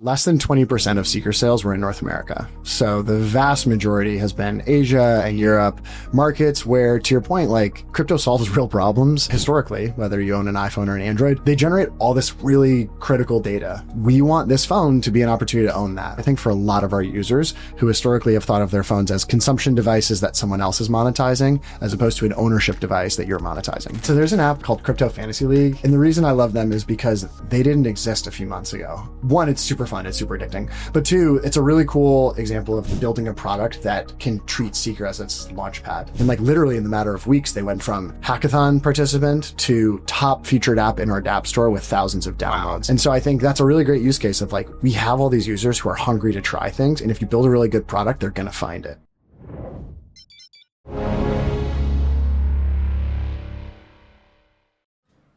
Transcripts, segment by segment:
Less than 20% of Seeker sales were in North America. So the vast majority has been Asia and Europe, markets where, to your point, like crypto solves real problems historically, whether you own an iPhone or an Android. They generate all this really critical data. We want this phone to be an opportunity to own that. I think for a lot of our users who historically have thought of their phones as consumption devices that someone else is monetizing, as opposed to an ownership device that you're monetizing. So there's an app called Crypto Fantasy League. And the reason I love them is because they didn't exist a few months ago. One, it's super fun. It's super addicting. But two, it's a really cool example of building a product that can treat Seeker as its launch pad. And like literally in the matter of weeks, they went from hackathon participant to top featured app in our App Store with thousands of downloads. And so I think that's a really great use case of like, we have all these users who are hungry to try things. And if you build a really good product, they're going to find it.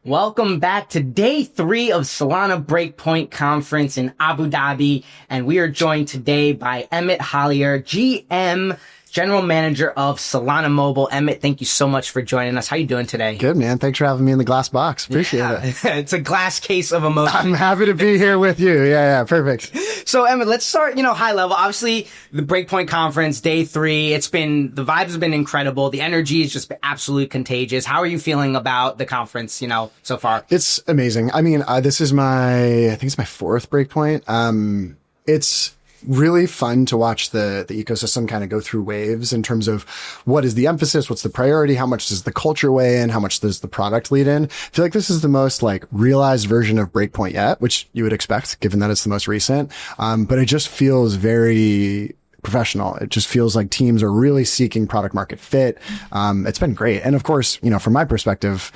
Welcome back to day 3 of Solana Breakpoint conference in Abu Dhabi. And we are joined today by Emmett Hollyer, GM, General Manager of Solana Mobile. Emmett, thank you so much for joining us. How are you doing today? Good, man. Thanks for having me in the glass box. Appreciate it. It's a glass case of emotion. I'm happy to be here with you. Yeah, perfect. So Emmett, let's start, high level. Obviously, the Breakpoint conference, day 3, the vibes have been incredible. The energy has just been absolutely contagious. How are you feeling about the conference, so far? It's amazing. I mean, this is I think it's my 4th Breakpoint. It's really fun to watch the ecosystem kind of go through waves in terms of what is the emphasis, what's the priority, how much does the culture weigh in, how much does the product lead in. I feel like this is the most like realized version of Breakpoint yet, which you would expect given that it's the most recent. But it just feels very professional. It just feels like teams are really seeking product market fit. It's been great. And of course, from my perspective,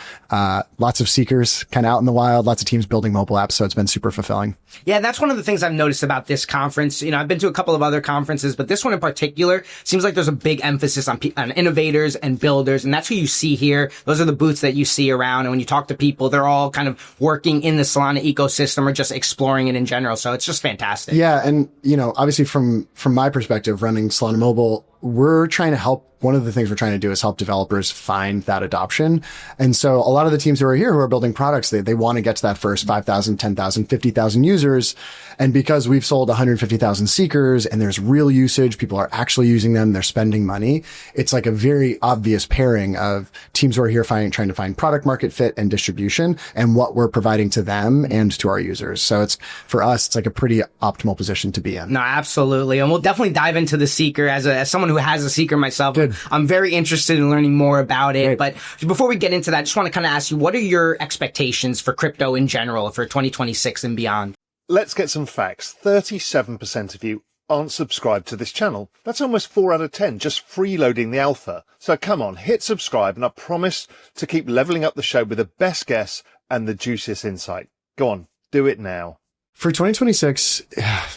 lots of seekers kind of out in the wild, lots of teams building mobile apps. So it's been super fulfilling. Yeah, that's one of the things I've noticed about this conference. I've been to a couple of other conferences, but this one in particular seems like there's a big emphasis on innovators and builders. And that's who you see here. Those are the booths that you see around. And when you talk to people, they're all kind of working in the Solana ecosystem or just exploring it in general. So it's just fantastic. Yeah. And, obviously from my perspective, running Solana Mobile, we're trying to help. One of the things we're trying to do is help developers find that adoption. And so a lot of the teams who are here who are building products, they want to get to that first 5,000, 10,000, 50,000 users. And because we've sold 150,000 seekers and there's real usage, people are actually using them, they're spending money. It's like a very obvious pairing of teams who are here trying to find product market fit and distribution and what we're providing to them and to our users. So for us, it's like a pretty optimal position to be in. No, absolutely. And we'll definitely dive into the seeker as someone who has a seeker myself. Good. I'm very interested in learning more about it. Great. But before we get into that, I just want to kind of ask you, what are your expectations for crypto in general for 2026 and beyond? Let's get some facts. 37% of you aren't subscribed to this channel. That's almost 4 out of 10 just freeloading the alpha. So come on, hit subscribe and I promise to keep leveling up the show with the best guests and the juiciest insight. Go on, do it now. For 2026,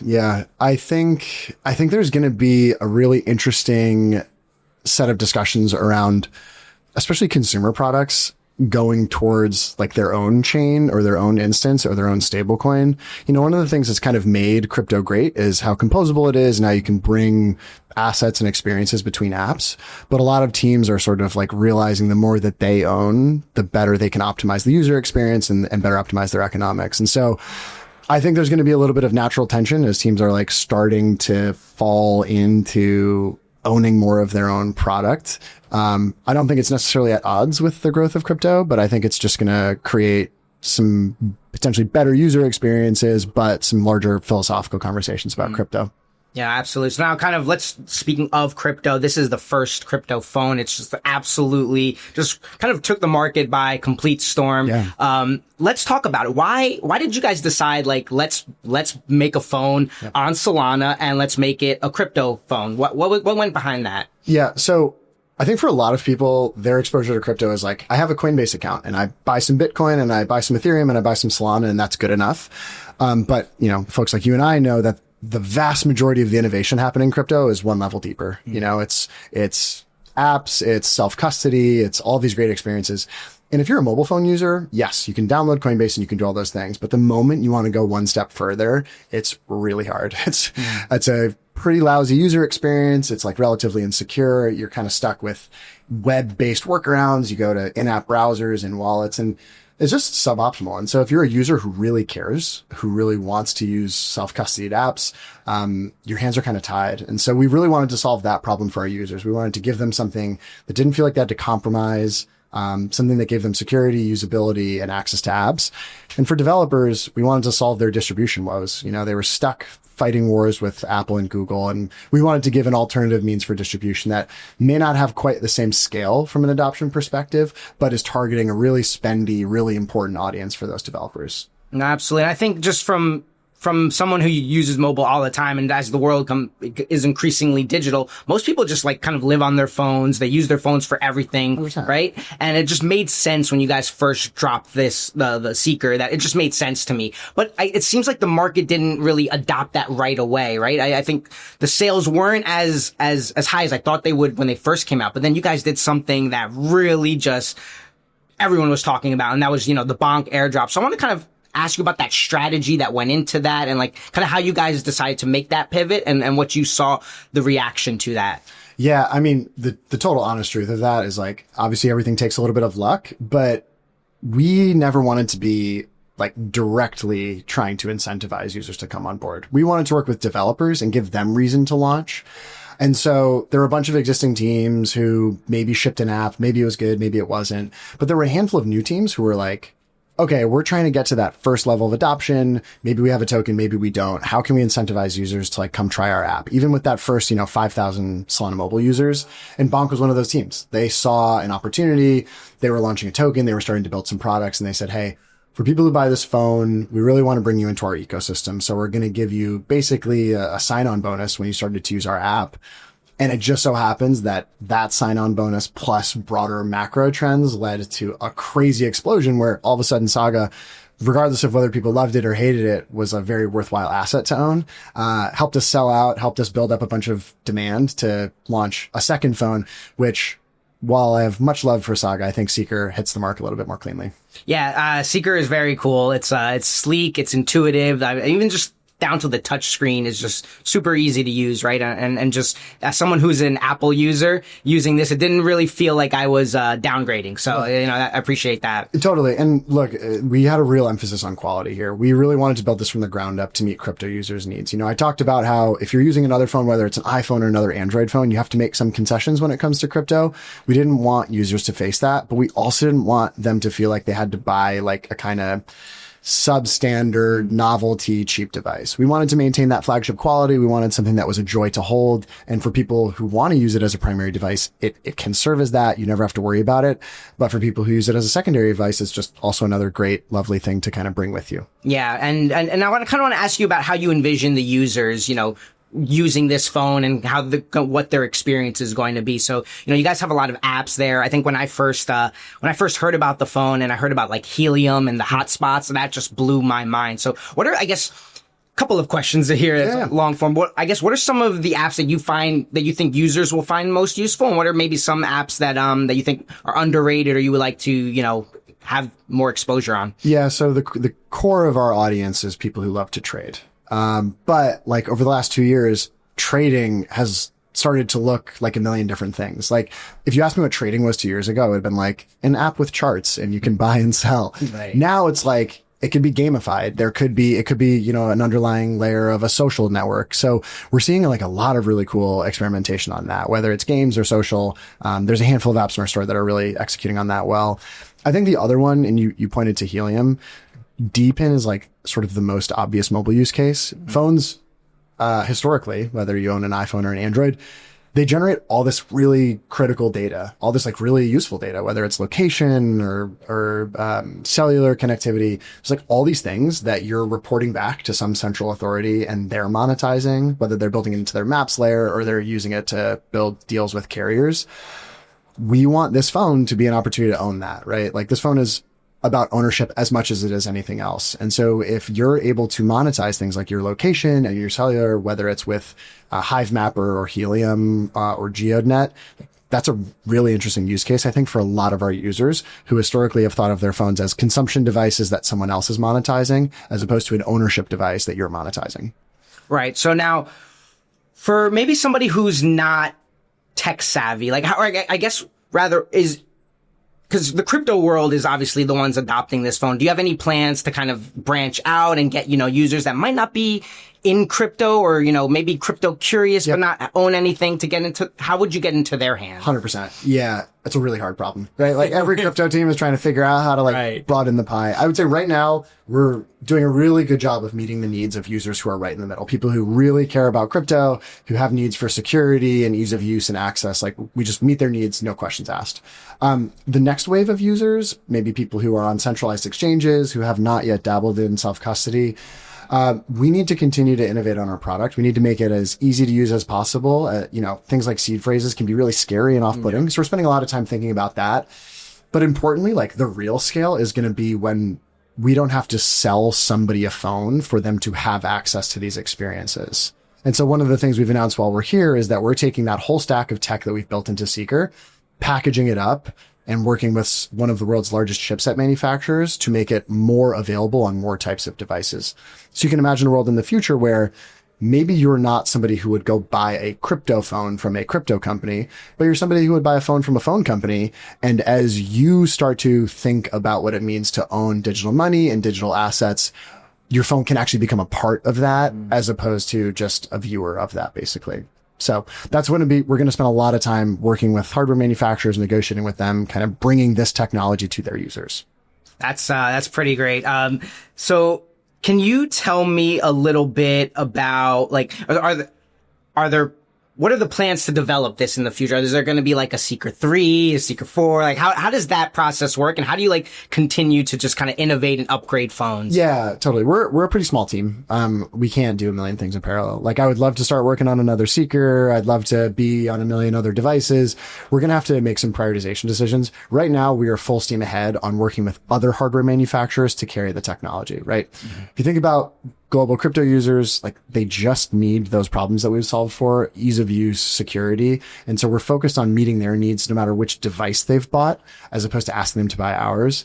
yeah, I think there's going to be a really interesting set of discussions around, especially consumer products going towards like their own chain or their own instance or their own stablecoin. One of the things that's kind of made crypto great is how composable it is. Now you can bring assets and experiences between apps, but a lot of teams are sort of like realizing the more that they own, the better they can optimize the user experience and better optimize their economics. And so I think there's going to be a little bit of natural tension as teams are like starting to fall into owning more of their own product. I don't think it's necessarily at odds with the growth of crypto, but I think it's just going to create some potentially better user experiences, but some larger philosophical conversations about crypto. Yeah, absolutely. So now speaking of crypto, this is the first crypto phone. It's just absolutely just kind of took the market by complete storm. Yeah. Let's talk about it. Why did you guys decide like, let's make a phone on Solana and let's make it a crypto phone? What went behind that? Yeah. So I think for a lot of people, their exposure to crypto is like, I have a Coinbase account and I buy some Bitcoin and I buy some Ethereum and I buy some Solana and that's good enough. But folks like you and I know that the vast majority of the innovation happening in crypto is one level deeper. It's apps, it's self-custody, it's all these great experiences. And if you're a mobile phone user, yes, you can download Coinbase and you can do all those things. But the moment you want to go one step further, it's really hard. It's a pretty lousy user experience. It's like relatively insecure. You're kind of stuck with web-based workarounds. You go to in-app browsers and wallets. And It's just suboptimal. And so if you're a user who really cares, who really wants to use self-custodied apps, your hands are kind of tied. And so we really wanted to solve that problem for our users. We wanted to give them something that didn't feel like they had to compromise, something that gave them security, usability, and access to apps. And for developers, we wanted to solve their distribution woes. You know, they were stuck fighting wars with Apple and Google, and we wanted to give an alternative means for distribution that may not have quite the same scale from an adoption perspective, but is targeting a really spendy, really important audience for those developers. Absolutely. I think just from someone who uses mobile all the time, and as the world is increasingly digital, most people just like kind of live on their phones. They use their phones for everything, 100%. Right? And it just made sense when you guys first dropped this, the Seeker, that it just made sense to me. But it seems like the market didn't really adopt that right away, right? I think the sales weren't as high as I thought they would when they first came out. But then you guys did something that really just everyone was talking about, and that was, the BONK airdrop. So I want to kind of ask you about that strategy that went into that, and like kind of how you guys decided to make that pivot, and what you saw the reaction to that. Yeah, I mean, the total honest truth of that is like, obviously everything takes a little bit of luck, but we never wanted to be like directly trying to incentivize users to come on board. We wanted to work with developers and give them reason to launch. And so there were a bunch of existing teams who maybe shipped an app, maybe it was good, maybe it wasn't, but there were a handful of new teams who were like, okay, we're trying to get to that first level of adoption. Maybe we have a token, maybe we don't. How can we incentivize users to like come try our app? Even with that first, 5,000 Solana Mobile users. And BONK was one of those teams. They saw an opportunity. They were launching a token. They were starting to build some products, and they said, hey, for people who buy this phone, we really want to bring you into our ecosystem. So we're going to give you basically a sign-on bonus when you started to use our app. And it just so happens that sign-on bonus plus broader macro trends led to a crazy explosion where all of a sudden Saga, regardless of whether people loved it or hated it, was a very worthwhile asset to own. Helped us sell out, helped us build up a bunch of demand to launch a second phone, which, while I have much love for Saga, I think Seeker hits the mark a little bit more cleanly. Yeah, Seeker is very cool. It's sleek, it's intuitive. Even just down to the touch screen is just super easy to use, right? And just as someone who's an Apple user using this, it didn't really feel like I was downgrading. So, I appreciate that. Totally. And look, we had a real emphasis on quality here. We really wanted to build this from the ground up to meet crypto users' needs. I talked about how if you're using another phone, whether it's an iPhone or another Android phone, you have to make some concessions when it comes to crypto. We didn't want users to face that, but we also didn't want them to feel like they had to buy like a kind of substandard novelty cheap device. We wanted to maintain that flagship quality. We wanted something that was a joy to hold. And for people who want to use it as a primary device, it can serve as that. You never have to worry about it. But for people who use it as a secondary device, it's just also another great, lovely thing to kind of bring with you. Yeah. And I kind of want to ask you about how you envision the users, using this phone and what their experience is going to be. So, you guys have a lot of apps there. I think when I first heard about the phone and I heard about like Helium and the hotspots, that just blew my mind. So what are, I guess, a couple of questions here, that's long form. What are some of the apps that you think users will find most useful? And what are maybe some apps that you think are underrated or you would like to, have more exposure on? Yeah. So the core of our audience is people who love to trade. But like over the last 2 years, trading has started to look like a million different things. Like if you asked me what trading was 2 years ago, it would have been like an app with charts and you can buy and sell. Right. Now it's like, it could be gamified. It could be, an underlying layer of a social network. So we're seeing like a lot of really cool experimentation on that, whether it's games or social. There's a handful of apps in our store that are really executing on that well. I think the other one, and you pointed to Helium, DePIN is like sort of the most obvious mobile use case. Phones, historically, whether you own an iPhone or an Android, they generate all this really critical data, all this like really useful data, whether it's location or cellular connectivity. It's like all these things that you're reporting back to some central authority and they're monetizing, whether they're building it into their maps layer or they're using it to build deals with carriers. We want this phone to be an opportunity to own that, right? Like this phone is about ownership as much as it is anything else. And so if you're able to monetize things like your location and your cellular, whether it's with Hivemapper or Helium or GeoNet, that's a really interesting use case, I think, for a lot of our users who historically have thought of their phones as consumption devices that someone else is monetizing, as opposed to an ownership device that you're monetizing. Right. So now, for maybe somebody who's not tech savvy, like, how, I guess rather, because the crypto world is obviously the ones adopting this phone. Do you have any plans to kind of branch out and get, users that might not be in crypto or, maybe crypto curious, but not own anything to get into? How would you get into their hands? 100%. Yeah. It's a really hard problem, right? Like every crypto team is trying to figure out how to broaden the pie. I would say right now we're doing a really good job of meeting the needs of users who are right in the middle. People who really care about crypto, who have needs for security and ease of use and access. Like we just meet their needs, no questions asked. The next wave of users, maybe people who are on centralized exchanges, who have not yet dabbled in self-custody. We need to continue to innovate on our product. We need to make it as easy to use as possible. Things like seed phrases can be really scary and off-putting. So we're spending a lot of time thinking about that. But importantly, like the real scale is going to be when we don't have to sell somebody a phone for them to have access to these experiences. And so one of the things we've announced while we're here is that we're taking that whole stack of tech that we've built into Seeker, packaging it up, and working with one of the world's largest chipset manufacturers to make it more available on more types of devices. So you can imagine a world in the future where maybe you're not somebody who would go buy a crypto phone from a crypto company, but you're somebody who would buy a phone from a phone company. And as you start to think about what it means to own digital money and digital assets, your phone can actually become a part of that as opposed to just a viewer of that, basically. So that's going to be, we're going to spend a lot of time working with hardware manufacturers, negotiating with them, kind of bringing this technology to their users. That's pretty great. So can you tell me a little bit about what are the plans to develop this in the future? Is there going to be like a Seeker 3, a Seeker 4? Like how does that process work? And how do you continue to just kind of innovate and upgrade phones? Yeah, totally. We're a pretty small team. We can't do a million things in parallel. Like I would love to start working on another Seeker. I'd love to be on a million other devices. We're going to have to make some prioritization decisions. Right now, we are full steam ahead on working with other hardware manufacturers to carry the technology, right? Mm-hmm. If you think about global crypto users, like they just need those problems that we've solved for, ease of use, security. And so we're focused on meeting their needs no matter which device they've bought, as opposed to asking them to buy ours.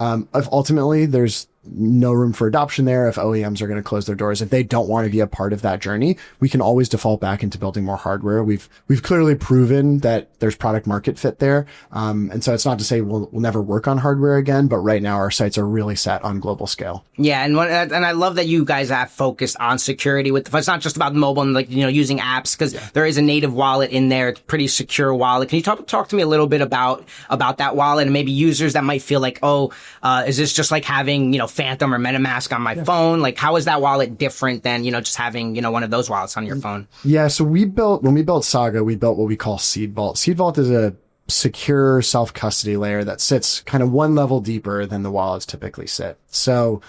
If ultimately there's no room for adoption there, if OEMs are going to close their doors, if they don't want to be a part of that journey, we can always default back into building more hardware. We've clearly proven that there's product market fit there. And so it's not to say we'll never work on hardware again, but right now our sights are really set on global scale. Yeah. And I love that you guys have focused on security it's not just about mobile and using apps, because there is a native wallet in there. It's a pretty secure wallet. Can you talk to me a little bit about that wallet and maybe users that might feel like, is this just like having, Phantom or MetaMask on my phone? Like, how is that wallet different than, just having, one of those wallets on your phone? Yeah. So when we built Saga, we built what we call Seed Vault. Seed Vault is a secure self-custody layer that sits kind of one level deeper than the wallets typically sit. So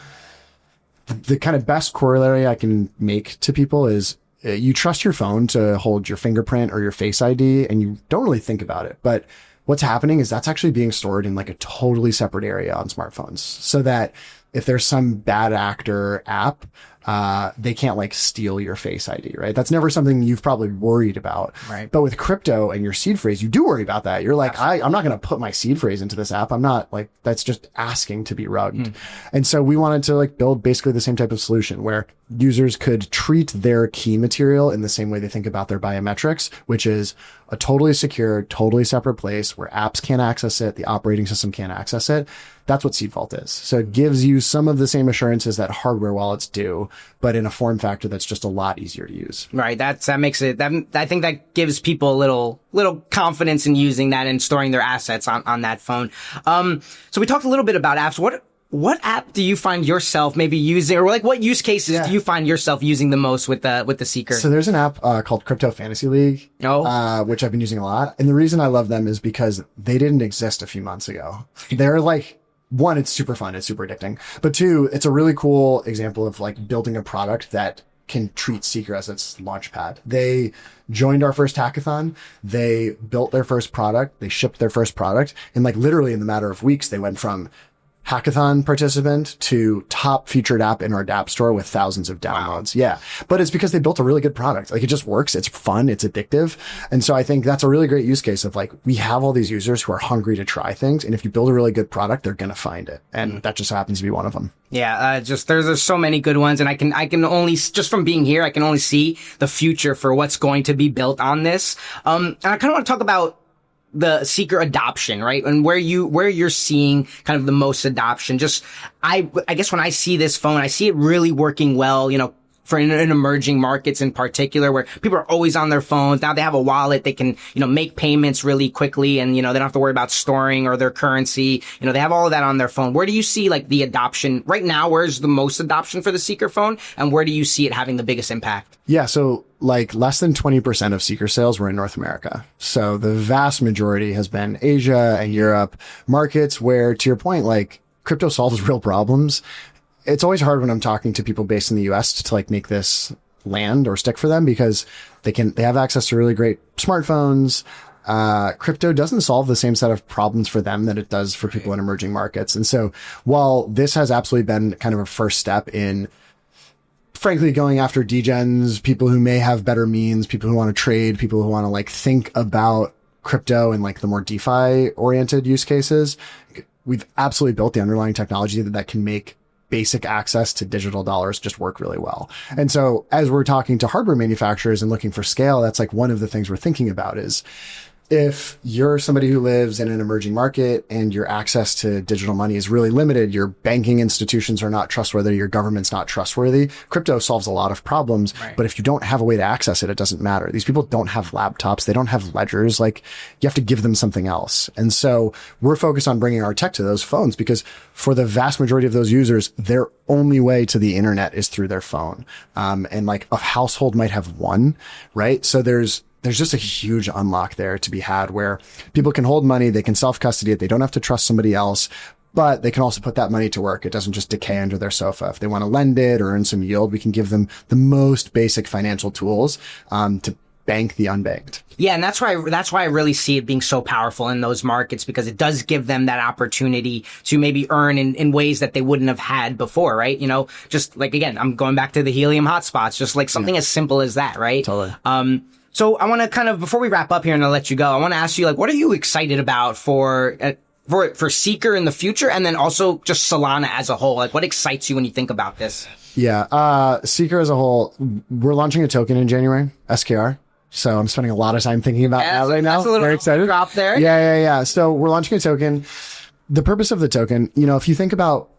the kind of best corollary I can make to people is you trust your phone to hold your fingerprint or your Face ID and you don't really think about it. But what's happening is that's actually being stored in like a totally separate area on smartphones, so that if there's some bad actor app, they can't steal your Face ID, right? That's never something you've probably worried about. Right. But with crypto and your seed phrase, you do worry about that. You're like, I'm not going to put my seed phrase into this app. I'm not that's just asking to be rugged. And so we wanted to build basically the same type of solution where users could treat their key material in the same way they think about their biometrics, which is a totally secure, totally separate place where apps can't access it. The operating system can't access it. That's what Seed Vault is. So it gives you some of the same assurances that hardware wallets do, but in a form factor that's just a lot easier to use. Right. That makes it, I think that gives people a little confidence in using that and storing their assets on that phone. So we talked a little bit about apps. What app do you find yourself maybe using, or what use cases do you find yourself using the most with the Seeker? So there's an app called Crypto Fantasy League, which I've been using a lot. And the reason I love them is because they didn't exist a few months ago. They're one, it's super fun. It's super addicting. But two, it's a really cool example of building a product that can treat Seeker as its launch pad. They joined our first hackathon. They built their first product. They shipped their first product. And literally in the matter of weeks, they went from hackathon participant to top featured app in our App Store with thousands of downloads. Wow. Yeah. But it's because they built a really good product. It just works. It's fun. It's addictive. And so I think that's a really great use case of we have all these users who are hungry to try things. And if you build a really good product, they're going to find it. And that just happens to be one of them. Yeah. There's so many good ones. And I can only, just from being here, I can only see the future for what's going to be built on this. And I kind of want to talk about the Seeker adoption, right? And where you're seeing kind of the most adoption. Just, I guess when I see this phone, I see it really working well, for in emerging markets in particular, where people are always on their phones. Now they have a wallet. They can, make payments really quickly, and, they don't have to worry about storing or their currency. They have all of that on their phone. Where do you see like the adoption right now? Where's the most adoption for the Seeker phone? And where do you see it having the biggest impact? Yeah. So like less than 20% of Seeker sales were in North America. So the vast majority has been Asia and Europe, markets where, to your point, like crypto solves real problems. It's always hard when I'm talking to people based in the US to like make this land or stick for them, because they have access to really great smartphones. Crypto doesn't solve the same set of problems for them that it does for people in emerging markets. And so while this has absolutely been kind of a first step in, frankly, going after degens, people who may have better means, people who want to trade, people who want to like think about crypto and like the more DeFi oriented use cases, we've absolutely built the underlying technology that can make basic access to digital dollars just work really well. And so as we're talking to hardware manufacturers and looking for scale, that's like one of the things we're thinking about is, if you're somebody who lives in an emerging market and your access to digital money is really limited, your banking institutions are not trustworthy, your government's not trustworthy, crypto solves a lot of problems. Right. But if you don't have a way to access it, it doesn't matter. These people don't have laptops. They don't have ledgers. Like, you have to give them something else. And so we're focused on bringing our tech to those phones, because for the vast majority of those users, their only way to the internet is through their phone. And like a household might have one, right? So there's just a huge unlock there to be had, where people can hold money, they can self-custody it, they don't have to trust somebody else, but they can also put that money to work. It doesn't just decay under their sofa. If they want to lend it or earn some yield, we can give them the most basic financial tools to bank the unbanked. Yeah, and that's why I really see it being so powerful in those markets, because it does give them that opportunity to maybe earn in ways that they wouldn't have had before, right? Just like, again, I'm going back to the helium hotspots, just like something as simple as that, right? Totally. So I want to kind of, before we wrap up here and I'll let you go, I want to ask you, like, what are you excited about for Seeker in the future? And then also just Solana as a whole. Like, what excites you when you think about this? Yeah. Seeker as a whole, we're launching a token in January, SKR. So I'm spending a lot of time thinking about that right now. Very excited. Drop there. Yeah. So we're launching a token. The purpose of the token, if you think about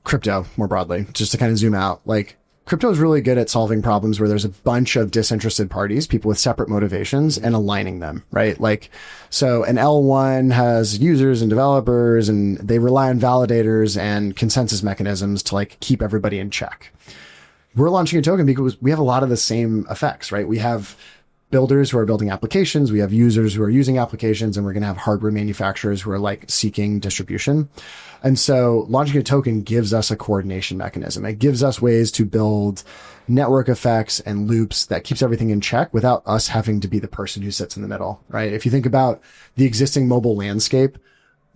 crypto more broadly, just to kind of zoom out, like, crypto is really good at solving problems where there's a bunch of disinterested parties, people with separate motivations, and aligning them, right? Like, so an L1 has users and developers, and they rely on validators and consensus mechanisms to like keep everybody in check. We're launching a token because we have a lot of the same effects, right? We have builders who are building applications. We have users who are using applications, and we're going to have hardware manufacturers who are like seeking distribution. And so launching a token gives us a coordination mechanism. It gives us ways to build network effects and loops that keeps everything in check without us having to be the person who sits in the middle, right? If you think about the existing mobile landscape,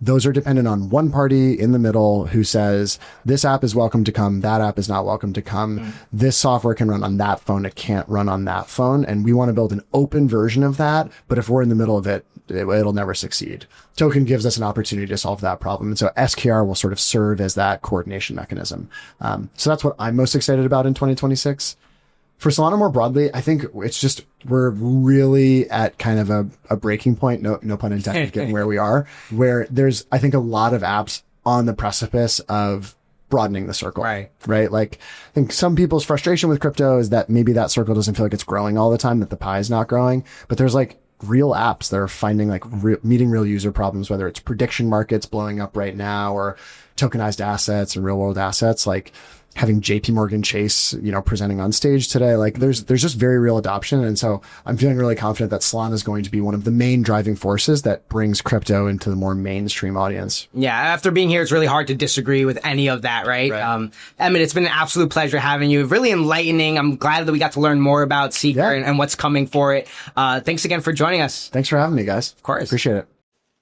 those are dependent on one party in the middle who says, this app is welcome to come, that app is not welcome to come. This software can run on that phone, it can't run on that phone. And we want to build an open version of that. But if we're in the middle of it, it'll never succeed. Token gives us an opportunity to solve that problem. And so SKR will sort of serve as that coordination mechanism. So that's what I'm most excited about in 2026. For Solana more broadly, I think it's just, we're really at kind of a breaking point, no pun intended, getting where we are, where there's, I think, a lot of apps on the precipice of broadening the circle. Right. Like, I think some people's frustration with crypto is that maybe that circle doesn't feel like it's growing all the time, that the pie is not growing, but there's like real apps that are finding like meeting real user problems, whether it's prediction markets blowing up right now or tokenized assets and real world assets, like having JPMorgan Chase, presenting on stage today. Like there's just very real adoption. And so I'm feeling really confident that Solana is going to be one of the main driving forces that brings crypto into the more mainstream audience. Yeah. After being here, it's really hard to disagree with any of that, right? Emmett, it's been an absolute pleasure having you. Really enlightening. I'm glad that we got to learn more about Seeker and what's coming for it. Thanks again for joining us. Thanks for having me, guys. Of course. Appreciate it.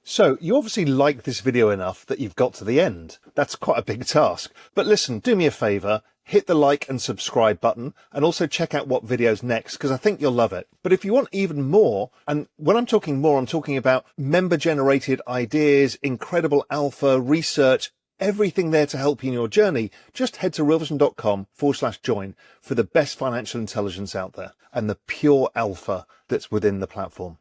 So, you obviously like this video enough that you've got to the end. That's quite a big task. But listen, do me a favour, hit the like and subscribe button, and also check out what video's next, because I think you'll love it. But if you want even more, and when I'm talking more, I'm talking about member-generated ideas, incredible alpha, research, everything there to help you in your journey, just head to realvision.com/join for the best financial intelligence out there and the pure alpha that's within the platform.